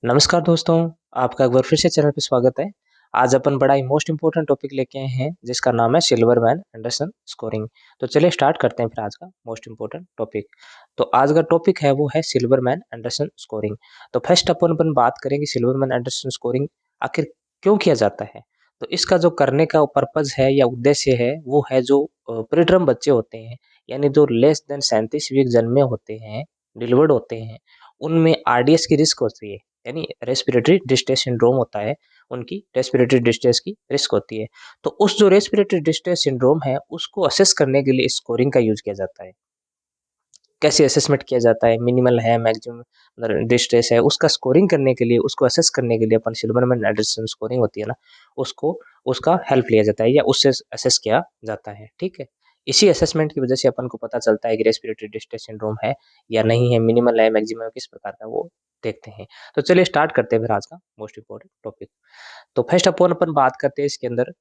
नमस्कार दोस्तों, आपका एक बार फिर से चैनल पे स्वागत है। आज अपन बड़ा ही मोस्ट इम्पोर्टेंट टॉपिक लेके आए हैं जिसका नाम है सिल्वरमैन एंडरसन स्कोरिंग। तो चलिए स्टार्ट करते हैं फिर आज का मोस्ट इम्पोर्टेंट टॉपिक। तो आज का टॉपिक है वो है सिल्वरमैन एंडरसन स्कोरिंग। तो फर्स्ट अपन बात करेंगे सिल्वरमैन एंडरसन स्कोरिंग आखिर क्यों किया जाता है। तो इसका जो करने का पर्पज है या उद्देश्य है वो है जो प्रीटर्म बच्चे होते हैं, यानी जो लेस देन 37 वीक जन्मे होते हैं, डिलीवर्ड होते हैं, उनमें आरडीएस की रिस्क होती है, यानी रेस्पिरेटरी डिस्ट्रेस सिंड्रोम होता है, उनकी रेस्पिरेटरी डिस्ट्रेस की रिस्क होती है। तो उस जो रेस्पिरेटरी डिस्ट्रेस सिंड्रोम है, उसको असेस करने के लिए स्कोरिंग का यूज़ किया जाता है। कैसे असेसमेंट किया जाता है, मिनिमल है, मैक्सिमम मतलब डिस्ट्रेस है, उसका स्कोरिंग करने के लिए, उसको असेस करने के लिए अपन सिल्वरमैन एंडरसन स्कोरिंग होती है ना, उसको उसका हेल्प लिया जाता है या उससे असेस किया जाता है, ठीक है? इसी असेसमेंट की वजह से अपन को पता चलता है कि रेस्पिरेटरी डिस्ट्रेस सिंड्रोम है या नहीं है, मिनिमल है, मैक्सिमम किस प्रकार का वो देखते हैं। तो चलिए स्टार्ट करते हैं फिर आज का मोस्ट इम्पोर्टेंट टॉपिक। तो फर्स्ट अपन बात करते हैं इसके अंदर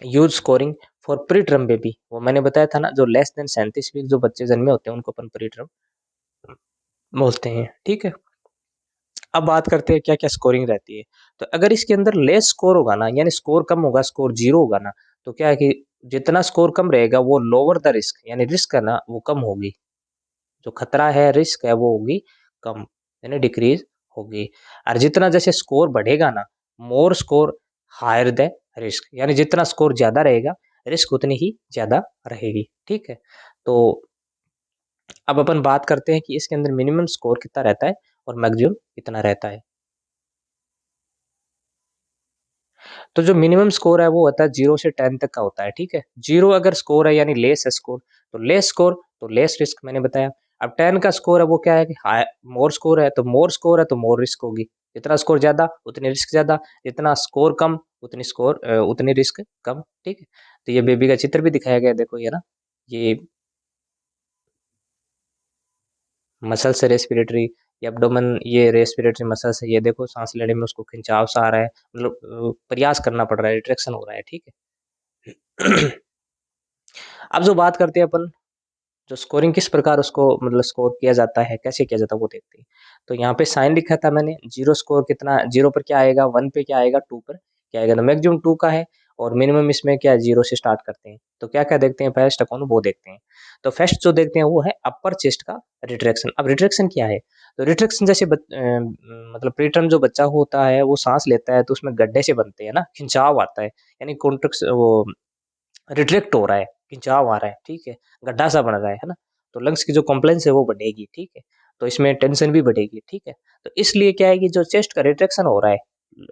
use scoring for pre term baby. वो मैंने बताया था ना, जो लेस देन 37 वीक जो बच्चे जन्मे होते हैं उनको अपन प्री टर्म बोलते हैं, ठीक है? अब बात करते हैं क्या-क्या स्कोरिंग रहती है। तो अगर इसके अंदर लेस स्कोर होगा ना, यानी स्कोर कम होगा, स्कोर 0 होगा ना, तो क्या है कि जितना स्कोर कम रहेगा वो लोअर द रिस्क, यानी रिस्क है ना वो कम होगी। जो खतरा है, रिस्क है वो होगी कम, यानी डिक्रीज़ होगी। और जितना जैसे स्कोर बढ़ेगा ना, मोर स्कोर हायर द रिस्क, यानी जितना स्कोर ज़्यादा रहेगा, रिस्क उतनी ही ज़्यादा रहेगी, ठीक है? तो अब अपन बात करते हैं कि इसके अंदर मिनिमम स्कोर कितना रहता है और मैक्सिमम कितना रहता है। तो जो मिनिमम स्कोर है वो होता है 0 से 10 तक का होता है, ठीक है? 0 अगर स्कोर है यानी लेस है स्कोर, तो लेस स्कोर तो लेस रिस्क मैंने बताया। अब 10 का स्कोर है वो क्या है कि हाय मोर स्कोर है, तो मोर स्कोर है तो मोर रिस्क होगी। जितना स्कोर ज़्यादा उतनी रिस्क ज़्यादा, जितना स्कोर कम उतनी रिस्क कम, ठीक है? तो ये बेबी का चित्र भी दिखाया गया है, देखो ये ना, ये मसल्स है रेस्पिरेटरी, ये एब्डोमेन, ये रेस्पिरेटरी मसल्स है, ये देखो साँस लेने में उसको खिंचाव सा आ रहा है, मतलब प्रयास करना पड़ रहा है, रिट्रैक्शन हो रहा है, ठीक है? अब जो बात करते हैं अपन, जो स्कोरिंग किस प्रकार उसको मतलब स्कोर किया जाता है, कैसे किया जाता है वो देखते हैं। तो यहाँ पे साइन लिखा था मैंने, 0 स्कोर कितना, 0 पर क्या आएगा, 1 पे क्या आएगा, 2 पर क्या आएगा, तो मैक्सिमम 2 का है और मिनिमम इसमें क्या है 0 से स्टार्ट करते हैं। तो क्या-क्या देखते हैं फर्स्ट अपन वो देखते हैं। तो फर्स्ट जो देखते हैं वो है अपर चेस्ट का रिट्रैक्शन। अब रिट्रैक्शन क्या है? तो रिट्रैक्शन जैसे मतलब प्रीटर्म जो बच्चा होता है वो साँस लेता है तो उसमें गड्ढे से बनते हैं ना, खिंचाव आता है, यानी कॉन्ट्रैक्स वो रिट्रैक्ट हो रहा है, खिंचाव आ रहा है, ठीक है? गड्ढा-सा बन रहा है ना? तो लंग्स की जो कॉम्प्लायंस है वो बढ़ेगी, ठीक है? तो इसमें टेंशन भी बढ़ेगी, ठीक है? तो इसलिए क्या है कि जो चेस्ट का रिट्रैक्शन हो रहा है,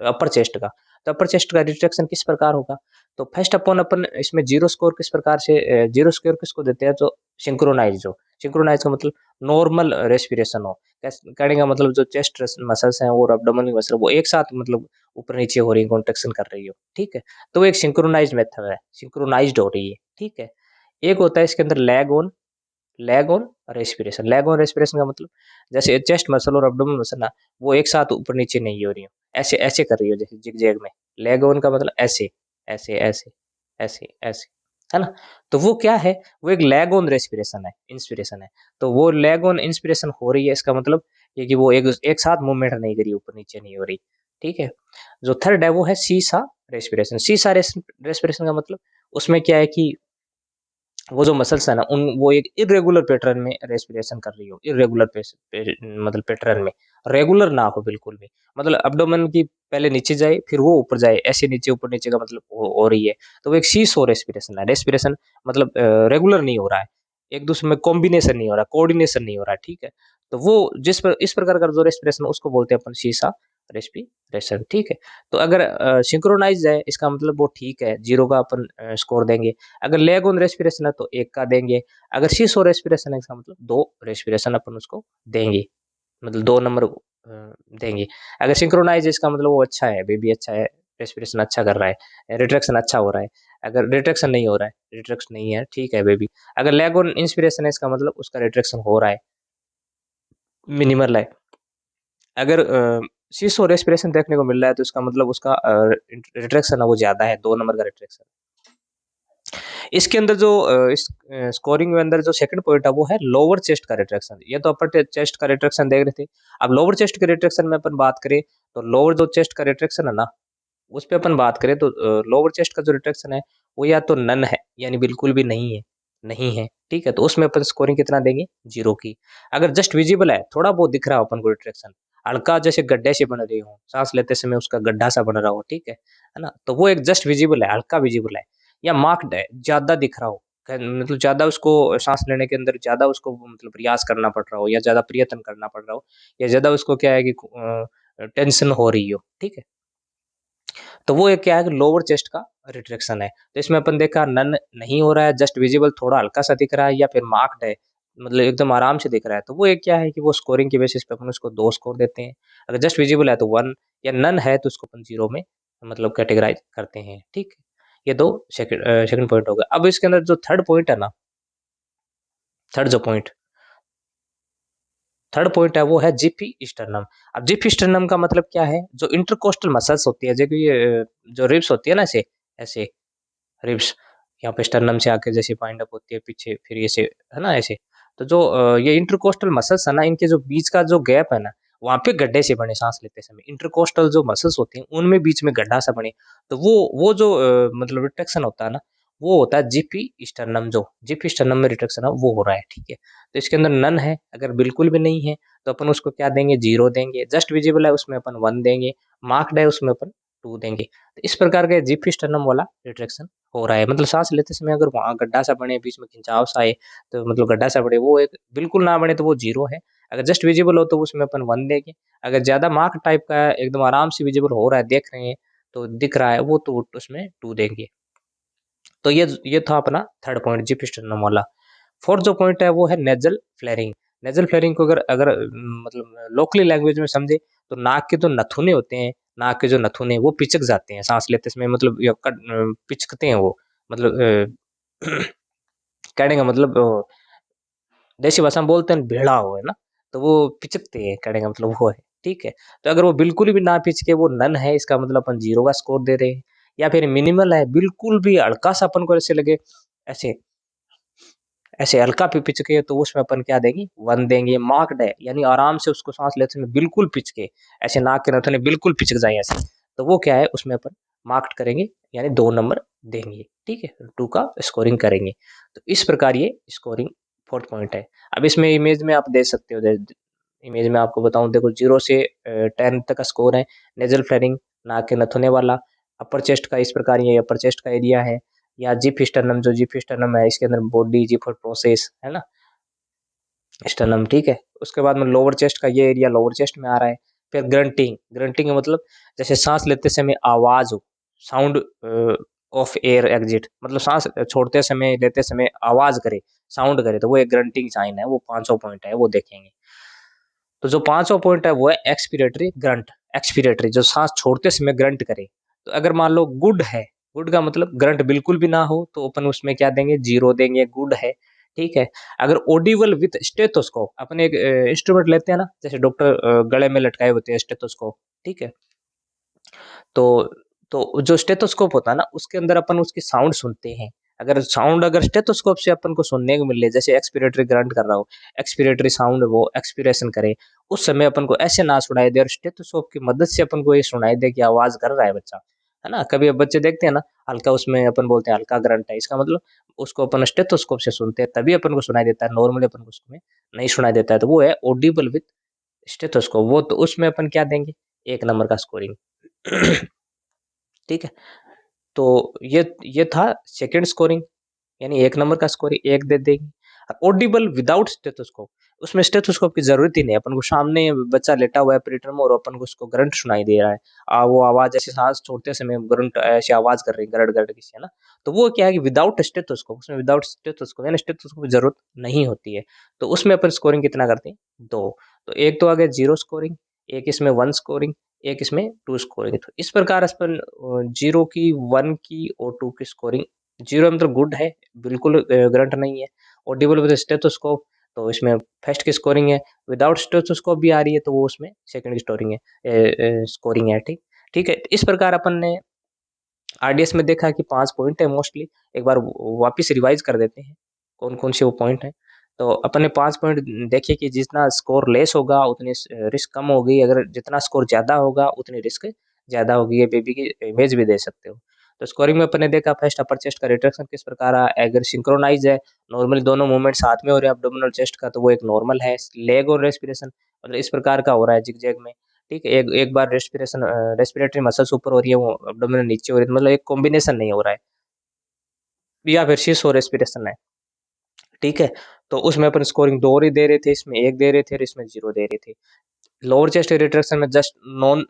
अपर चेस्ट का, तो अपर चेस्ट का रिट्रैक्शन किस प्रकार होगा? तो फर्स्ट अपन इसमें 0 स्कोर किस प्रकार से 0 स्कोर किसको देते हैं? जो सिंक्रोनाइज़्ड हो। सिंक्रोनाइज़ का मतलब नॉर्मल रेस्पिरेशन हो। कहने का मतलब जो चेस्ट मसल्स हैं और एब्डोमिनल मसल वो एक साथ मतलब ऊपर-नीचे हो रही है, कॉन्ट्रैक्शन कर रही हो, ठीक है? तो वो एक सिंक्रोनाइज़्ड मेथड है, सिंक्रोनाइज़्ड हो रही है, ठीक है? एक होता है इसके अंदर leg on respiration. Leg on respiration का मतलब जैसे चेस्ट मसल और एब्डोमिनल मसल ना, वो एक साथ ऊपर-नीचे नहीं हो रही हो, ऐसे ऐसे कर रही हो जैसे ज़िग-ज़ैग में। लेग ऑन का मतलब ऐसे, ऐसे, ऐसे, ऐसे, ऐसे, है ना? तो वो क्या है, वो एक लेग ऑन रेस्पिरेशन है, इंस्पिरेशन है। तो वो लेग ऑन इंस्पिरेशन हो रही है, इसका मतलब ये कि वो एक एक साथ मूवमेंट नहीं कर रही, ऊपर-नीचे नहीं हो रही, ठीक है? जो थर्ड है वो है सी-सा रेस्पिरेशन। सी-सा रेस्पिरेशन का मतलब उसमें क्या है कि वो जो मसल्स है ना वो एक इर्रेगुलर पैटर्न में रेस्पिरेशन कर रही हो, इर्रेगुलर मतलब पैटर्न में, रेगुलर ना हो बिल्कुल भी। मतलब एब्डोमेन की पहले नीचे जाए फिर वो ऊपर जाए, ऐसे नीचे ऊपर नीचे का मतलब हो रही है। तो वो एक सीसो रेस्पिरेशन है। रेस्पिरेशन मतलब रेगुलर नहीं हो रहा है, एक दूसरे में कॉम्बिनेशन नहीं हो रहा, कोऑर्डिनेशन नहीं हो रहा है, ठीक है? तो वो इस प्रकार का जो रेस्पिरेशन उसको बोलते हैं अपन सीसा रेस्पिरेशन, ठीक है? तो अगर सिंक्रोनाइज़ है इसका मतलब वो ठीक है, 0 का अपन स्कोर देंगे। अगर लेग ऑन रेस्पिरेशन है तो 1 का देंगे। अगर सीसो रेस्पिरेशन है इसका मतलब 2 रेस्पिरेशन अपन उसको देंगे। मतलब 2 नंबर देंगे। अगर सिंक्रोनाइज़ है इसका मतलब वो अच्छा है, बेबी अच्छा है, रेस्पिरेशन अच्छा कर रहा है, रिट्रैक्शन अच्छा हो रहा है। अगर रिट्रैक्शन नहीं हो रहा है, रिट्रैक्शन नहीं है, ठीक है बेबी। अगर लेग ऑन इंस्पिरेशन है इसका मतलब उसका रिट्रैक्शन हो रहा है, मिनिमल है। अगर सीसो रेस्पिरेशन देखने को मिल रहा है तो इसका मतलब उसका रिट्रैक्शन है वो ज़्यादा है, 2 नंबर का रिट्रैक्शन। इसके अंदर जो इस स्कोरिंग में अंदर जो सेकंड पॉइंट है वो है लोअर चेस्ट का रिट्रैक्शन। ये तो अपर चेस्ट का रिट्रैक्शन देख रहे थे। अब लोअर चेस्ट के रिट्रैक्शन में अपन बात करें तो लोअर जो चेस्ट का रिट्रैक्शन है ना, उस पे अपन बात करें तो लोअर चेस्ट का जो रिट्रैक्शन है वो या तो नन है यानी बिल्कुल भी नहीं है, ठीक है। तो उसमें अपन स्कोरिंग कितना देंगे, 0 की। अगर जस्ट विजिबल है, थोड़ा बहुत दिख रहा हो अपन को रिट्रैक्शन, हल्का जैसे गड्ढे से बन रहे हो, सांस लेते समय उसका गड्ढा सा बन रहा हो, ठीक है ना, तो वो एक जस्ट विजिबल है, हल्का विजिबल है। या मार्क्ड है, ज्यादा दिख रहा हो, मतलब ज्यादा उसको सांस लेने के अंदर ज्यादा उसको मतलब प्रयास करना पड़ रहा हो, या ज्यादा प्रयत्न करना पड़ रहा हो, या ज्यादा उसको क्या है कि टेंशन हो रही हो, ठीक है। तो वो एक क्या है कि लोअर चेस्ट का रिट्रैक्शन है। तो इसमें अपन देखा नन नहीं हो रहा है, जस्ट विजिबल थोड़ा हल्का सा दिख रहा है, या फिर मार्क्ड है, मतलब एकदम आराम से दिख रहा है, तो वो एक क्या है कि वो स्कोरिंग के बेसिस पे अपन उसको 2 स्कोर देते हैं। अगर जस्ट विजिबल है तो 1, या नन है तो उसको अपन 0 में मतलब कैटेगराइज करते हैं, ठीक है। ये 2 सेकंड पॉइंट हो गया। अब इसके अंदर जो थर्ड पॉइंट है ना, थर्ड जो पॉइंट थर्ड पॉइंट है वो है जीपी स्टर्नम। अब जीपी स्टर्नम का मतलब क्या है, जो इंटरकोस्टल मसल्स होती है, जो कि ये जो रिब्स होती है ना, ऐसे ऐसे रिब्स, यहाँ पे स्टर्नम से आके जैसे बाइंड अप होती है पीछे, फिर ये से, है ना, ऐसे। तो जो ये इंटरकोस्टल मसल्स है ना, इनके जो बीच का जो गैप है ना, वहाँ पे गड्ढे से बने सांस लेते समय, इंटरकोस्टल जो मसल्स होती हैं उनमें बीच में गड्ढा सा बने। तो वो जो मतलब रिट्रैक्शन होता है ना, वो होता है जीपी स्टर्नम। जो जीपी स्टर्नम में रिट्रैक्शन है वो हो रहा है, ठीक है। तो इसके अंदर नन है, अगर बिल्कुल भी नहीं है तो अपन उसको क्या देंगे, 0 देंगे। जस्ट विजिबल है उसमें अपन 1 देंगे, मार्क्ड है उसमें अपन 2 देंगे। तो इस प्रकार के जीपी स्टर्नम वाला रिट्रैक्शन हो रहा है, मतलब सांस लेते समय अगर वहाँ गड्ढा सा बने, बीच में खिंचाव सा आए, तो मतलब गड्ढा सा बने, वो एक बिल्कुल ना बने तो वो 0 है। अगर जस्ट विजिबल हो तो उसमें अपन 1 देंगे। अगर ज्यादा मार्क टाइप का है, एकदम आराम से विजिबल हो रहा है, देख रहे हैं तो दिख रहा है वो, तो उसमें 2 देंगे। तो ये था अपना थर्ड पॉइंट, जीपी स्टर्नम वाला। फोर्थ जो पॉइंट है वो है नेजल फ्लेयरिंग। नेजल फ्लेयरिंग को अगर अगर मतलब लोकली लैंग्वेज में समझे तो नाक के जो नथुने होते हैं, नाक के जो नथुने वो पिचक जाते हैं सांस लेते समय, मतलब पिचकते हैं वो, मतलब कहने का मतलब देसी भाषा में बोलते हैं भेड़ा हो, है ना, तो वो पिचकते हैं, कहने का मतलब वो है, ठीक है। तो अगर वो बिल्कुल भी ना पिचके, वो नन है, इसका मतलब अपन 0 का स्कोर दे रहे हैं। या फिर मिनिमल है, बिल्कुल भी हल्का सा अपन को ऐसे लगे, ऐसे ऐसे हल्का भी पिचके, तो उसमें अपन क्या देंगे, 1 देंगे। मार्क्ड है यानी आराम से उसको सांस लेते समय बिल्कुल पिचके, ऐसे नाक के नथुने बिल्कुल पिचक जाए ऐसे, तो वो क्या है, उसमें अपन मार्क्ड करेंगे, यानी 2 नंबर देंगे, ठीक है, 2 का स्कोरिंग करेंगे। तो इस प्रकार ये स्कोरिंग फोर्थ पॉइंट है। अब इसमें इमेज में आप देख सकते हो, इमेज में आपको बताऊं, देखो 0 से 10 तक का स्कोर है। नेजल फ्लेयरिंग, नाक के नथुने वाला, अपर चेस्ट का इस प्रकार ये अपर चेस्ट का एरिया है। या जिप स्टर्नम, जो जिप स्टर्नम है इसके अंदर बॉडी जिप प्रोसेस है ना, स्टर्नम, ठीक है। उसके बाद में लोअर चेस्ट का ये एरिया लोअर चेस्ट में आ रहा है। फिर ग्रंटिंग, ग्रंटिंग का मतलब जैसे सांस लेते समय आवाज हो, साउंड ऑफ एयर एग्जिट, मतलब सांस छोड़ते समय लेते समय आवाज करे, साउंड करे, तो वो एक ग्रंटिंग साइन है, वो 500 पॉइंट है, वो देखेंगे। तो जो 500 पॉइंट है वो है एक्सपीरेटरी ग्रंट। एक्सपीरेटरी जो सांस छोड़ते समय ग्रंट करे। तो अगर मान लो गुड है, गुड का मतलब ग्रंट बिल्कुल भी ना हो, तो अपन उसमें क्या देंगे, 0 देंगे, गुड है, ठीक है। अगर ऑडिबल विथ स्टेथोस्कोप, अपन एक इंस्ट्रूमेंट लेते हैं ना, जैसे डॉक्टर गले में लटकाए होते हैं स्टेथोस्कोप, ठीक है। तो जो स्टेथोस्कोप होता है ना, उसके अंदर अपन उसकी साउंड सुनते हैं। अगर स्टेथोस्कोप से अपन को सुनने को मिले, जैसे एक्सपीरेटरी ग्रंट कर रहा हो, एक्सपीरेटरी साउंड वो एक्सपीरेशन करे, उस समय अपन को ऐसे ना सुनाई दे, और स्टेथोस्कोप की मदद से अपन को ये सुनाई दे कि आवाज कर रहा है बच्चा, है ना। कभी अब बच्चे देखते हैं ना, हल्का, उसमें अपन बोलते हैं हल्का ग्रंट है, इसका मतलब उसको अपन स्टेथोस्कोप से सुनते हैं तभी अपन को सुनाई देता है, नॉर्मली अपन को उसमें नहीं सुनाई देता है। तो वो है ऑडिबल विथ स्टेथोस्कोप, वो तो उसमें अपन क्या देंगे, 1 नंबर का स्कोरिंग। ठीक है। तो ये था सेकंड स्कोरिंग, यानी 1 नंबर का स्कोरिंग 1 दे देंगे। ऑडिबल विदाउट स्टेथोस्कोप, उसमें स्टेथोस्कोप की जरूरत ही नहीं, अपन को सामने बच्चा लेटा हुआ है पीरियड में, और अपन को उसको ग्रंट सुनाई दे रहा है, वो आवाज ऐसे सांस छोड़ते समय ग्रंट ऐसे आवाज कर रही है, गरड़ गरड़ किसी, है ना। तो वो क्या है कि विदाउट स्टेथोस्कोप, उसमें विदाउट स्टेथोस्कोप यानी स्टेथोस्कोप की जरूरत नहीं होती है। तो उसमें अपन स्कोरिंग कितना करते हैं, 2। तो एक तो आ गया 0 स्कोरिंग, एक इसमें 1 स्कोरिंग, एक इसमें 2 स्कोरिंग। तो इस प्रकार अपन 0 की, 1 की और 2 की स्कोरिंग। 0 मतलब गुड है, बिल्कुल ग्रंट नहीं है। ऑडिबल विद स्टेथोस्कोप, तो इसमें फर्स्ट की स्कोरिंग है। विदाउट स्टेथोस्कोप भी आ रही है तो वो उसमें सेकंड की स्कोरिंग है, स्कोरिंग है, ठीक। ठीक है, इस प्रकार अपन ने आरडीएस में देखा कि 5 पॉइंट है मोस्टली, एक बार वापस रिवाइज कर देते हैं कौन-कौन से वो पॉइंट हैं। तो अपन ने 5 पॉइंट देखे कि जितना स्कोर लेस होगा उतनी रिस्क कम होगी, अगर जितना स्कोर ज़्यादा होगा उतनी रिस्क ज़्यादा होगी। ये बेबी की इमेज भी दे सकते हो। तो स्कोरिंग में अपन ने देखा फर्स्ट अपर चेस्ट का रिट्रैक्शन किस प्रकार है, अगर सिंक्रोनाइज़ है, नॉर्मली दोनों मूवमेंट साथ में हो रहे हैं एब्डोमिनल चेस्ट का, तो वो एक नॉर्मल है। लेग और रेस्पिरेशन मतलब इस प्रकार का हो रहा है ज़िग-ज़ैग में, ठीक है? एक एक बार रेस्पिरेटरी मसल्स ऊपर हो रही है, वो एब्डोमिनल नीचे हो रही है, मतलब एक कॉम्बिनेशन नहीं हो रहा है, या फिर सिस और रेस्पिरेशन है, ठीक है? तो उसमें अपन स्कोरिंग 2 ही दे रहे थे, इसमें 1 दे रहे थे और इसमें 0 दे रहे थे। लोअर चेस्ट रिट्रैक्शन में जस्ट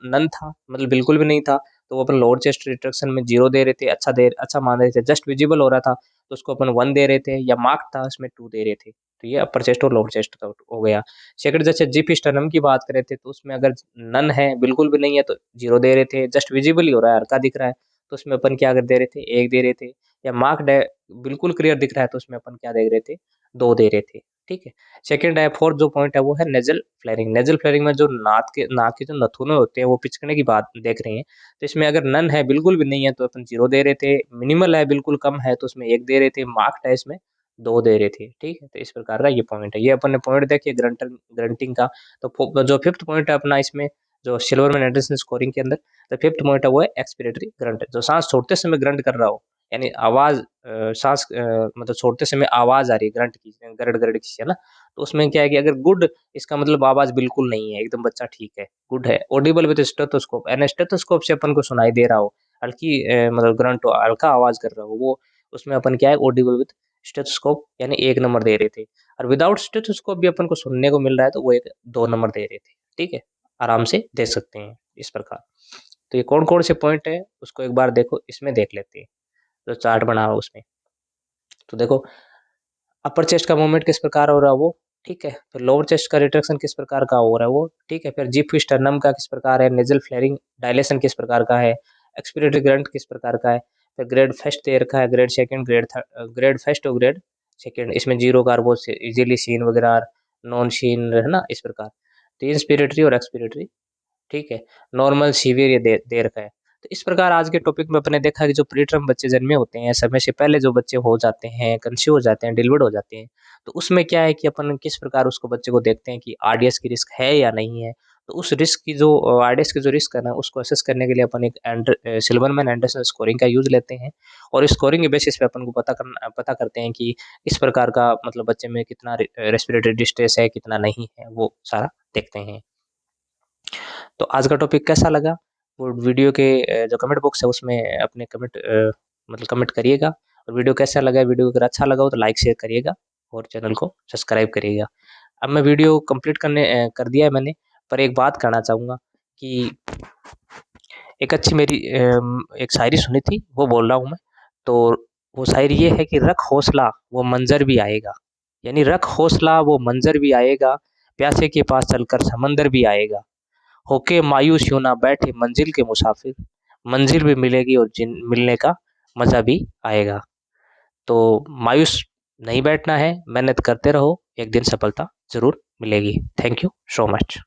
नन था, मतलब बिल्कुल भी नहीं था, तो वो अपन लोअर चेस्ट रिट्रैक्शन में 0 दे रहे थे, अच्छा मान रहे थे, जस्ट विजिबल हो रहा था, तो उसको अपन 1 दे रहे थे, या मार्क था उसमें 2 दे रहे थे। तो ये अपर चेस्ट और लोअर चेस्ट का हो गया। सेकंड जैसे जिप स्टर्नम की बात करें थे, तो उसमें अगर नन है, बिल्कुल भी नहीं है, तो 0 दे रहे थे, जस्ट विजिबल ही हो रहा है, हल्का दिख रहा है, तो उसमें अपन क्या दे रहे थे, 1 दे रहे थे, या मार्क्ड है, बिल्कुल क्लियर दिख रहा है, तो उसमें अपन क्या दे रहे थे, 2 दे रहे थे, ठीक है? सेकंड है, फोर्थ जो पॉइंट है वो है नेज़ल फ्लेयरिंग। नेज़ल फ्लेयरिंग में जो नाक के जो नथुने होते हैं वो पिचकने की बात देख रहे हैं। तो इसमें अगर नन है, बिल्कुल भी नहीं है, तो अपन 0 दे रहे थे, मिनिमल है, बिल्कुल कम है, तो उसमें 1 दे रहे थे, मार्क्ड है इसमें 2 दे रहे थे, ठीक है? तो इस प्रकार का ये पॉइंट है। ये अपन ने पॉइंट देखे ग्रंटिंग का। तो जो फिफ्थ पॉइंट है अपना इसमें, जो सिल्वरमैन एंडरसन स्कोरिंग के अंदर, तो फिफ्थ पॉइंट है वो है एक्सपिरेटरी ग्रंट, जो सांस छोड़ते समय ग्रंट कर रहा हो, यानी आवाज मतलब छोड़ते समय आवाज आ रही है ग्रंट की, गरड़ गरड़ की, है ना? तो उसमें क्या है कि अगर गुड, इसका मतलब आवाज बिल्कुल नहीं है, एकदम बच्चा ठीक है, गुड है। ऑडिबल विद स्टेथोस्कोप, यानी स्टेथोस्कोप से अपन को सुनाई दे रहा हो, हल्की मतलब ग्रंट हो, हल्का आवाज कर रहा हो वो, उसमें अपन क्या है, ऑडिबल विद स्टेथोस्कोप, यानी 1 नंबर दे रहे थे। और विदाउट स्टेथोस्कोप भी अपन को सुनने को मिल रहा है, तो वो एक 2 नंबर दे रहे थे, ठीक है? आराम से दे सकते हैं इस प्रकार। तो ये कौन-कौन से पॉइंट है उसको एक बार देखो, इसमें देख लेते हैं, जो चार्ट बना हुआ उसमें। तो देखो, अपर चेस्ट का मूवमेंट किस प्रकार हो रहा है वो, ठीक है? फिर लोअर चेस्ट का रिट्रैक्शन किस प्रकार का हो रहा है वो, ठीक है? फिर जिप स्टर्नम का किस प्रकार है, नेज़ल फ्लेयरिंग डायलेशन किस प्रकार का है, एक्सपिरेटरी ग्रंट किस प्रकार का है, फिर ग्रेड फर्स्ट दे रखा है, ग्रेड सेकंड, ग्रेड फर्स्ट और ग्रेड सेकंड, इसमें 0 कार्बो से इजीली सीन वगैरह, नॉन सीन, है ना? इस प्रकार। तो इंस्पिरेटरी और एक्सपिरेटरी, ठीक है? नॉर्मल, सीवियर ये दे रखा है। तो इस प्रकार आज के टॉपिक में अपने देखा कि जो प्रीटर्म बच्चे जन्मे होते हैं, समय से पहले जो बच्चे हो जाते हैं, कंसीव हो जाते हैं, डिलीवर्ड हो जाते हैं, तो उसमें क्या है कि अपन किस प्रकार उसको बच्चे को देखते हैं कि आरडीएस की रिस्क है या नहीं है। तो उस रिस्क की जो आरडीएस की जो रिस्क है ना, उसको असेस करने के लिए अपन एक सिल्वरमैन एंडरसन स्कोरिंग का यूज़ लेते हैं, और इस स्कोरिंग के बेसिस पे अपन को पता करते हैं कि इस प्रकार का मतलब बच्चे में कितना रेस्पिरेटरी डिस्ट्रेस है, कितना नहीं है, वो सारा देखते हैं। तो आज का टॉपिक कैसा लगा, वो वीडियो के जो कमेंट बॉक्स है उसमें अपने कमेंट मतलब कमेंट करिएगा, और वीडियो कैसा लगा, वीडियो अगर अच्छा लगा हो तो लाइक शेयर करिएगा, और चैनल को सब्सक्राइब करिएगा। अब मैं वीडियो कंप्लीट कर दिया है मैंने, पर एक बात कहना चाहूँगा कि एक अच्छी मेरी एक शायरी सुनी थी, वो बोल रहा हूँ मैं। तो वो शायरी ये है कि रख हौसला वो मंज़र भी आएगा, यानी रख हौसला वो मंज़र भी आएगा, प्यासे के पास चलकर समंदर भी आएगा। होके मायूस यूं ना बैठे मंजिल के मुसाफिर, मंजिल भी मिलेगी और जिन मिलने का मज़ा भी आएगा। तो मायूस नहीं बैठना है, मेहनत करते रहो, एक दिन सफलता ज़रूर मिलेगी। Thank you so much.